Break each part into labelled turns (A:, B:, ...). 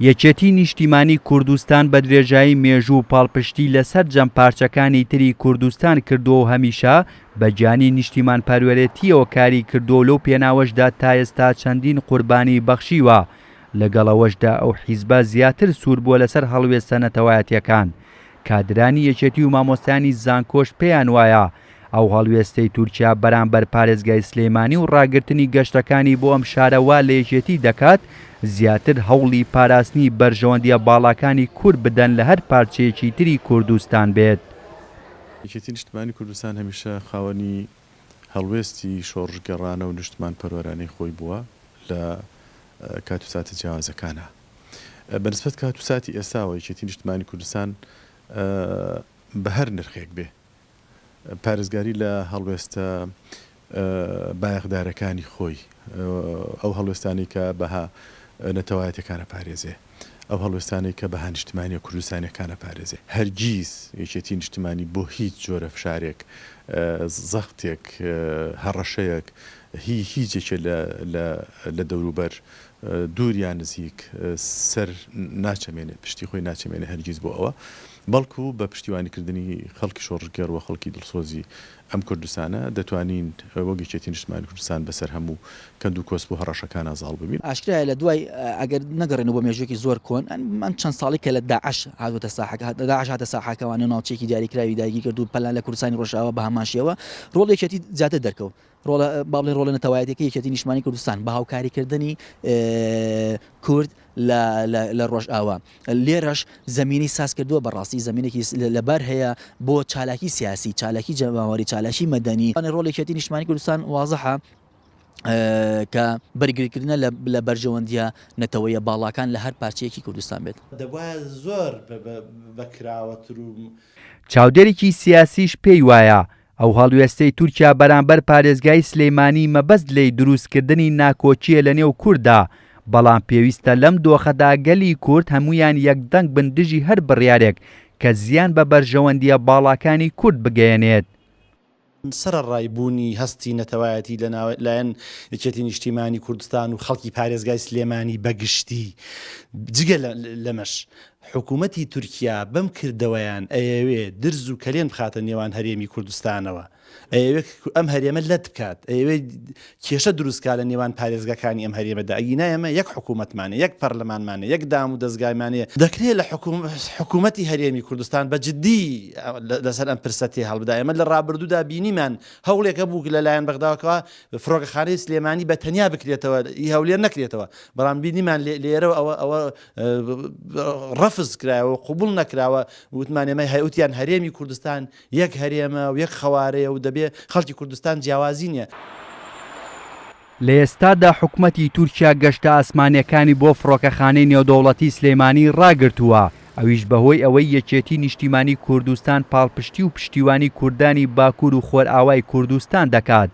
A: یەکێتی نیشتیمانی کوردستان بە درێژایی مێژوو و پاڵپشتی لەسەر جەمپارچەکانی تری کوردستان کردووە و هەمیشە بەجانی نیشتیمان پەروەرێتیەوە کاری کردو لەو پێناوەشدا تا ئێستا چەندین قوربانی بەخشیوە لەگەڵەوەشدا ئەو حیزبە زیاتر سوور بووە لەسەر هەڵوێستە نەتەوایەتیەکان. کادرانی یەکێتی و مامۆستانی زانکۆش پێیان وایە ئەو هەڵوێستەی تورکیا بەرامبەر پارێزگای سلێمانی و ڕاگررتنی گەشتەکانی بۆ ئەم شارەوا لە یەکێتی دەکات زیاتر هەوڵی پاراستنی بەرژەوەندیە باڵاکانی کورد بدەن لە هەر پارچەیەکی تری کوردستان بێت.
B: یەکێتی نیشتیمانی کوردستان هەمیشە خاوەنی هەڵوێستی شۆڕژگەڕانە و نیشتمان پەروەرانەی خۆی بووە لە کات و ساتە جیاوازەکانە. بەنسبەت کات و ساتی ئێستاوە یەکێتی نیشتیمانی کوردستان بە هەر نرخێک بێ پارێزگاری لە هەڵوێستە بایەخدارەکانی خۆی ئەو هەڵوێستانی کە بەها نەتەوایەتەکانە پارێزێ ئەو هەڵوێستانی کە بەها نیشتیمانیە کوردستانیەکانە پارێزێ هەرگیز یەکێتی نیشتیمانی بۆ هیچ جۆرە فشارێک زەختێک هەڕەشەیەک هیچێکێ لە دەوروبەر دووریان نزیک سەر ناچەمێنێ پشتی خۆی ناچەمێنێ هەرگیز بۆ ئەوە بەڵکو بە پشتیوانیکردنی خەڵکی شۆڕژگەر و خەڵکی دڵسۆزی ئەم کوردستانە دەتوانین وەک یەکێتی نیشتیمانی کوردستان بەسەر هەموو کەند و کۆسب و هەڕەشەکان ئازاڵ ببین.
C: ئاشکرایە لە دوای ئەگەر نەگەڕێنەوە بۆ مێژوویەکی زۆر کۆن ئەم چەند ساڵی کە لە داعش هاتوتە ساحەکە داعش هاتە ساحەکەوانە ناوچەیەکی دیاریکراوی داگیری کرد و پەلان لە کوردستانی ڕۆژاوە بە هەماشیەوە ڕۆڵ یەکێتی زیاتر دەرکەوت باڵێ ڕۆڵە نەتەوایەتەکەی یەکێتی نیشتیمانی کوردستان بە هاوکاریکردنی کورد لە ڕۆژئاوا لێرەش زمینی ساز کردووە بەڕاستی زمینێکی لەبەر هەیە بۆ چالاکی سیاسی چالاکی جەماوەری چالاکی مەدەنی ڕۆڵ یەکێتی نیشتیمانی کوردستان واضحە کە بەرگریکردنە لە بەرژەوەندیە نەتەوەیە باڵاکان لە هەر پارچەیەکی کوردستان بێت.
D: دەبوایە زۆر بەکراوەتر و
A: چاودێرێکی سیاسیش پێی وایە ئەو هەڵوێستەی تورکیا بەرامبەر پارێزگای سلێمانی مەبەست لێی دروستکردنی ناکۆچیە لە نێو کووردا بەڵام پێویستە لەم دۆخەدا گەلی کورد هەمویان یەکدەنگ بن دژی هەر بڕیارێک کە زیان بە بەرژەوەندیە باڵاکانی کورد بگەیەنێت.
D: سەرڕایبوونی هەستی نەتەوایەتی لەلایەن یەکێتی نیشتیمانی کوردستان و خەڵکی پارێزگای سلێمانی بەگشتی جگە لەمەش حکوومەتی تورکیا بەم کردەوەیان ئەیەوێ درز و کەلێن بخاتە نێوان هەرێمی کوردستانەوە ئەوێ ئەم هەرێمە لەت بکات ئەوێ کێشە دروستکە لە نێوان پارێزگەکانی ئەم هەرێمەدا ئەگینا ئێمە یەک حکوومەتمانە یەک پەرلەمانمانە یەک دام و دەستگایمانەیە دەکرێت لە حکوومەتی هەرێمی کوردستان بە جددی لەسەر ئەم پرسەتی هەڵبدا ئێمە لە ڕابردوودا بینیمان هەوڵێکە بوو لەلایەن بەغداوەکەوە فڕۆکەخانەی سلێمانی بە تەنیا بکرێتەوە هەولێر نەکرێتەوە بەڵام بینیمان لێرە ئەوە ڕەفز کرایەوە قوبوڵ نەکراوە وتمان ئێمە هەیوتیان هەرێمی کوردستان یەک هەرێمە و یەک خەوارەیە و دەبێ خەڵکی کوردستان جیاوازی نییە.
A: لە ئێستادا حکوومەتی تورکیا گەشتە ئاسمانیەکانی بۆ فڕۆکەخانەی نێودەوڵەتی سلێمانی ڕاگرتووە ئەویش بەهۆی ئەوەی یەکێتی نیشتیمانی کوردستان پاڵپشتی و پشتیوانی کوردانی باکوور و خۆرئاوای کوردستان دەکات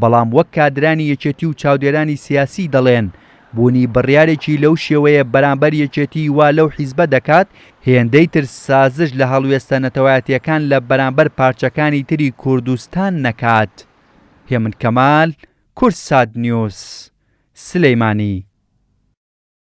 A: بەڵام وەک کادرانی یەکێتی و چاودێرانی سیاسی دەڵێن بوونی بڕیارێکی لەو شێوەیە بەرامبەر یەکێتی وا لەو حیزبە دەکات هێندەی تر سازش لە هەڵوێستە نەتەوایەتیەکان لە بەرامبەر پارچەکانی تری کوردستان نەکات. هێمن کەمال، کورسات نیوز، سلەیمانی.